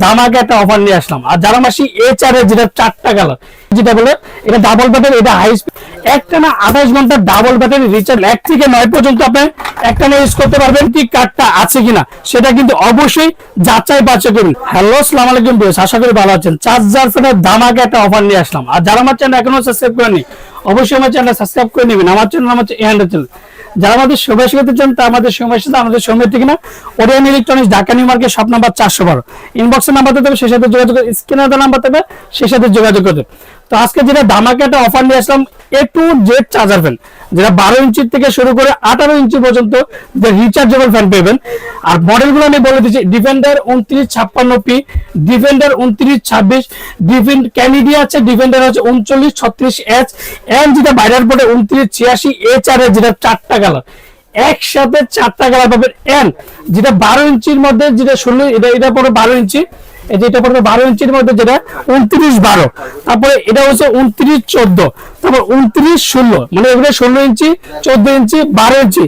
দামাকে একটা অফার নিয়ে আসলাম। আর যারা মাসি HR এর যেটা 4টা কালার, যেটা বলে এটা ডাবল ব্যাটারি, এটা হাই স্পিড, একটানা 28 ঘন্টা ডাবল ব্যাটারি রিচার্জ 1 থেকে 9 পর্যন্ত আপনি একটানা ইউজ করতে পারবেন। কি কার্ডটা আছে কিনা সেটা কিন্তু অবশ্যই যাচাই বাছাই করুন। হ্যালো, আসসালামু আলাইকুম ভিউয়ার্স, আশা করি ভালো আছেন। চার্জার ফ্যানের দামাকে একটা অফার নিয়ে আসলাম। আর যারা আমার চ্যানেল এখনো সাবস্ক্রাইব করেননি অবশ্যই আমার চ্যানেল সাবস্ক্রাইব করে নেবেন। আমার চ্যানেল হচ্ছে এহান্ডার চ্যানেল। যারা আমাদের সময় শিখতে চান তা আমাদের সময় সাথে আমাদের সময় ঠিক না Orion electronics, Dhaka new market, shop number 412। ইনবক্সের নাম্বার দেবে, সেই সাথে যোগাযোগ, স্ক্রিনে নাম্বার দেবে, সেই সাথে যোগাযোগ করবে। তো আজকে যেটা দামাকে একটা অফার নিয়ে আসলাম, A to Z charger fan, যেটা 12 ইঞ্চি থেকে শুরু করে 18 ইঞ্চি পর্যন্ত যে রিচার্জেবল ফ্যান পাবেন। আর মডেলগুলো আমি বলে দিচ্ছি: ডিফেন্ডার 2956P, ডিফেন্ডার 2926, ডিফেন্ডার ক্যানিডি আছে, ডিফেন্ডার হচ্ছে 3936H, এন্ড যেটা বাইরের বোর্ডে 2986 HR এর যেটা 4টা কালার, একসাথে 4টা কালার পাবেন। এন্ড যেটা 12 ইঞ্চির মধ্যে, যেটা 16, এটা পড়বে 12 ইঞ্চি, যেটা পড়বে 12 ইঞ্চির মধ্যে, যেটা 2912, তারপরে এটা হচ্ছে 2914, তারপর 2916, মানে এগুলো 16 ইঞ্চি, 14 ইঞ্চি, 12 ইঞ্চি,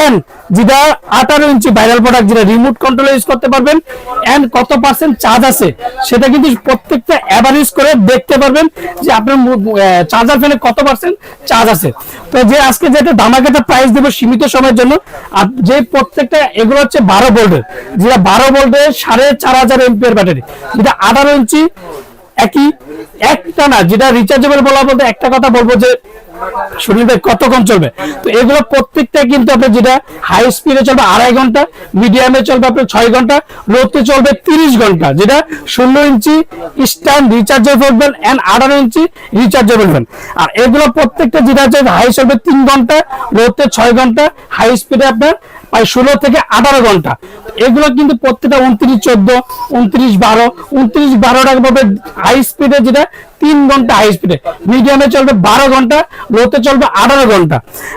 এন্ড যেটা 18 ইঞ্চি ভাইরাল প্রোডাক্ট, যেটা রিমোট কন্ট্রোল ইউজ করতে পারবেন। এন্ড কত পার্সেন্ট চার্জ আছে সেটা কিন্তু প্রত্যেকটা এভারেজ করে দেখতে পারবেন যে আপনার চার্জার ফ্যানে কত পার্সেন্ট চার্জ আছে। তো যে আজকে যেটা ধামাকাটা প্রাইস দেবো সীমিত সময়ের জন্য, আর যে প্রত্যেকটা এগুলো হচ্ছে 12 ভোল্টের, যেটা 12 ভোল্টের 4500 এমপিআর ব্যাটারি, যেটা 18 ইঞ্চি, একই একটা না, যেটা রিচার্জেবল বলা বলতে একটা কথা বলবো যে শরীরে কতক্ষণ চলবে। তো এগুলো প্রত্যেকটা কিন্তু আপনার যেটা হাই স্পিডে চলবে 2.5 ঘন্টা, মিডিয়ামে চলবে আপনার 6 ঘন্টা, লোতে চলবে 30 ঘন্টা, যেটা 16 ইঞ্চি স্ট্যান্ড রিচার্জেবল ফ্যান এন্ড 18 ইঞ্চি রিচার্জেবল ফ্যান। আর এগুলো প্রত্যেকটা যেটা হচ্ছে হাই চলবে 3 ঘন্টা, লোতে 6 ঘন্টা, হাই স্পিডে আপনার প্রায় 16 থেকে 18 ঘন্টা। এগুলো কিন্তু প্রত্যেকটা 2914, 2912, 2912 পাবে হাই স্পিডে, যেটা 3 ঘন্টা হাই স্পিডে, মিডিয়ামে চলবে 12 ঘন্টা, লোতে চলবে 18 ঘন্টা।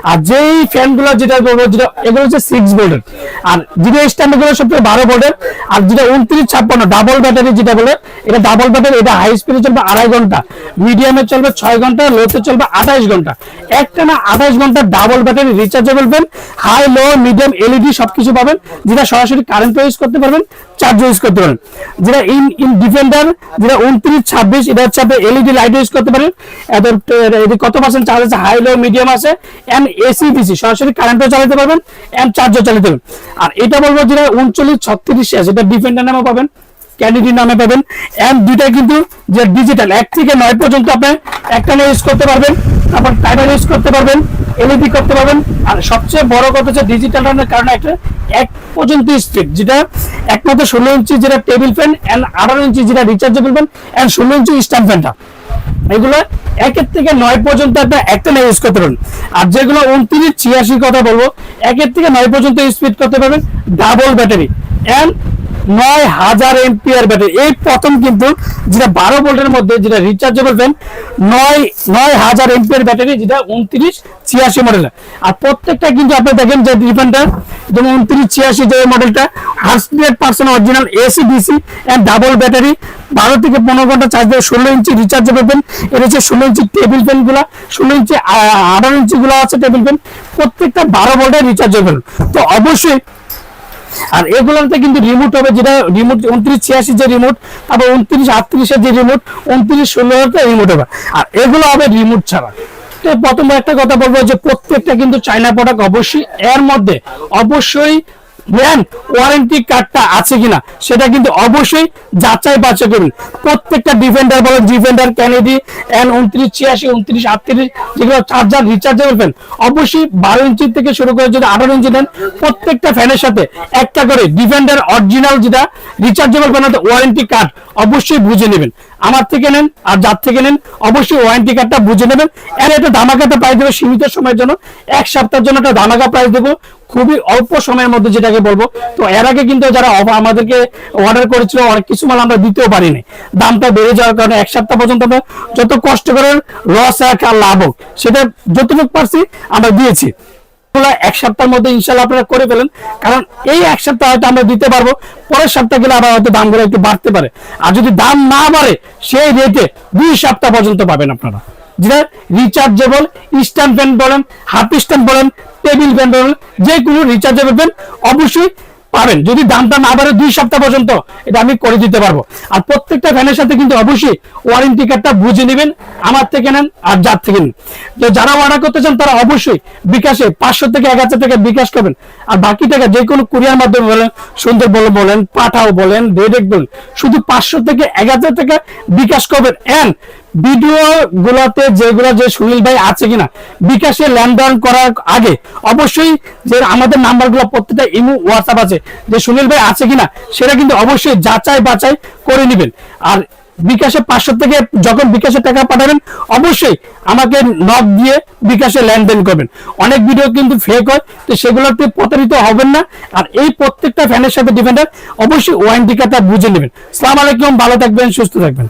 আর যেই ফ্যানগুলো যেটা বলবো, যেটা এগুলো হচ্ছে 6 ভোল্টের, আর যেটা স্ট্যান্ড গুলো সবচেয়ে 12 ভোল্টের। আর যেটা 2956 ডাবল ব্যাটারি, যেটা বলে এটা ডাবল ব্যাটারি, এটা হাই স্পিডে চলবে 2.5 ঘন্টা, মিডিয়ামে চলবে 6 ঘন্টা, লোতে চলবে 28 ঘন্টা, একটানা 28 ঘন্টা double battery rechargeable fan. High, low, medium, LED সবকিছু পাবেন, যেটা সরাসরি কারেন্ট ইউজ করতে পারবেন, চার্জ ইউজ করতে পারেন। যেটা ইন ডিফেন্ডার, যেটা 2926, এটা হচ্ছে আপনি LED লাইট ইউজ করতে পারেন। এদের কত পার্সেন্ট চার্জ আছে, হাই, লো, মিডিয়াম আছে, এন্ড AC DC সরাসরি কারেন্টও চালাতে পারবেন, এন্ড চার্জও চালাতে পারবেন। আর এটা বলবো যেটা 3936, এটা ডিফেন্ডার নামে পাবেন, ক্যান্ডিডি নামে পাবেন। এন্ড দুইটা কিন্তু যে ডিজিটাল 1 থেকে 9 পর্যন্ত আপনি একটা ইউজ করতে পারবেন, তারপর টাইমার ইউজ করতে পারবেন, LED করতে পারবেন। আর সবচেয়ে বড় কথা হচ্ছে ডিজিটাল রানের কারণে একটা 1 পর্যন্ত স্পিড, যেটা একমাত্র 16 ইঞ্চি যেটা টেবিল ফ্যান, এন্ড 18 ইঞ্চি যেটা rechargeable fan, and 16 inch stand ফ্যানটা, এগুলো 1 থেকে 9 পর্যন্ত আপনি একটা ইউজ করতে পারবেন। আর যেগুলো 2986 কথা বলবো, 1 থেকে 9 পর্যন্ত স্পিড করতে পারবেন, double battery and 9000 MPR battery. এই প্রথম কিন্তু যেটা 12 ভোল্টের মধ্যে, যেটা রিচার্জেবল ফ্যান, 9000 এমপিআর ব্যাটারি, যেটা 2986 মডেল। আর প্রত্যেকটা কিন্তু আপনি দেখেন যে ডিফেন্ডার, যেমন 2986 যে মডেলটা 100% original AC DC and double battery, 12 থেকে 15 ঘন্টা চার্জ দেবে, 16 ইঞ্চি রিচার্জেবল ফ্যান। এটা হচ্ছে 16 ইঞ্চি টেবিল ফ্যান গুলা, 16 ইঞ্চি 18 ইঞ্চি গুলো আছে টেবিল ফ্যান, প্রত্যেকটা 12 ভোল্টের রিচার্জেবল। তো অবশ্যই, আর এগুলোতে কিন্তু রিমোট হবে, যেটা রিমোট 2986 যে রিমোট, তারপর 2938 এর যে রিমোট, 2916 রিমোট হবে। আর এগুলো হবে রিমোট ছাড়া। তো প্রথমে একটা কথা বলবো যে প্রত্যেকটা কিন্তু চায়না প্রোডাক্ট, অবশ্যই এর মধ্যে অবশ্যই ওয়ারেন্টি কার্ডটা আছে কিনা সেটা কিন্তু অবশ্যই যাচাই বাছাই করুন। প্রত্যেকটা ডিফেন্ডার বলেন, ডিফেন্ডার, ক্যানেডি এন্ড 2986, 2938 যেগুলো চার্জার রিচার্জেবল ফ্যান, অবশ্যই 12 ইঞ্চি থেকে শুরু করে যদি 18 ইঞ্চি নেন, প্রত্যেকটা ফ্যানের সাথে একটা করে ডিফেন্ডার অরিজিনাল যেটা রিচার্জেবল ফ্যান ওয়ারেন্টি কার্ড অবশ্যই বুঝে নেবেন। আমার থেকে নেন আর যার থেকে নেন অবশ্যই ওয়ারেন্টি কার্ডটা বুঝে নেবেন। এর একটা ধামাকাটা প্রাইস দেবো সীমিত সময়ের জন্য, 1 সপ্তাহের জন্য একটা ধামাকা প্রাইস দেবো, খুবই অল্প সময়ের মধ্যে, যেটাকে বলবো। তো এর আগে কিন্তু যারা আমাদেরকে অর্ডার করেছিল, অনেক কিছু মাল আমরা দিতেও পারিনি, দামটা বেড়ে যাওয়ার কারণে 1 সপ্তাহ পর্যন্ত আমরা যত কষ্ট করে লস আর লাভ হোক সেটা যতটুকু পারছি আমরা দিয়েছি। 1 সপ্তাহের মধ্যে ইনশাল্লাহ আপনারা করে ফেলেন, কারণ এই 1 সপ্তাহ হয়তো আমরা দিতে পারবো, পরের সপ্তাহ গেলে আবার হয়তো দামগুলো একটু বাড়তে পারে। আর যদি দাম না বাড়ে সেই রেটে 2 সপ্তাহ পর্যন্ত পাবেন আপনারা, যেটা রিচার্জেবল স্ট্যান্ড ফ্যান বলেন, হাফ স্ট্যান্ড বলেন, টেবিল ফ্যান বলেন, যে কোনো রিচার্জেবল ফ্যান অবশ্যই পাবেন। যদি দামটা না বাড়ে 2 সপ্তাহ পর্যন্ত এটা আমি করে দিতে পারবো। আর প্রত্যেকটা ফ্যানের সাথে কিন্তু অবশ্যই ওয়ারেন্টি কার্ডটা বুঝে নেবেন, আমার থেকে নেন আর যার থেকে নেন। তো যারা অর্ডার করতে চান তারা অবশ্যই বিকাশে 500 থেকে 1000 টাকা বিকাশ করবেন, আর বাকি টাকা যে কোনো কুরিয়ার মাধ্যমে বলেন, সুন্দর বলেন, পাঠাও বলেন, ডিরেক্ট বলেন, শুধু 500 থেকে 1000 টাকা বিকাশ করবেন। এন্ড ভিডিও গুলাতে যেগুলো যে সুনীল ভাই আছে কিনা বিকাশে লেনদেন করার আগে অবশ্যই যে আমাদের নাম্বারগুলো প্রত্যেকটা ইমো হোয়াটসঅ্যাপ আছে, যে সুনীল ভাই আছে কিনা সেটা কিন্তু অবশ্যই যাচাই বাছাই করে নেবেন। আর বিকাশে 500 থেকে যখন বিকাশে টাকা পাঠাবেন অবশ্যই আমাকে নক দিয়ে বিকাশে লেনদেন করবেন। অনেক ভিডিও কিন্তু ফেক হয়, তো সেগুলোতে প্রতারিত হবেন না। আর এই প্রত্যেকটা ফ্যানের সাথে ডিফেন্ডার অবশ্যই ওয়ারেন্টি কার্ডটা বুঝে নেবেন। আসসালামু আলাইকুম, ভালো থাকবেন, সুস্থ থাকবেন।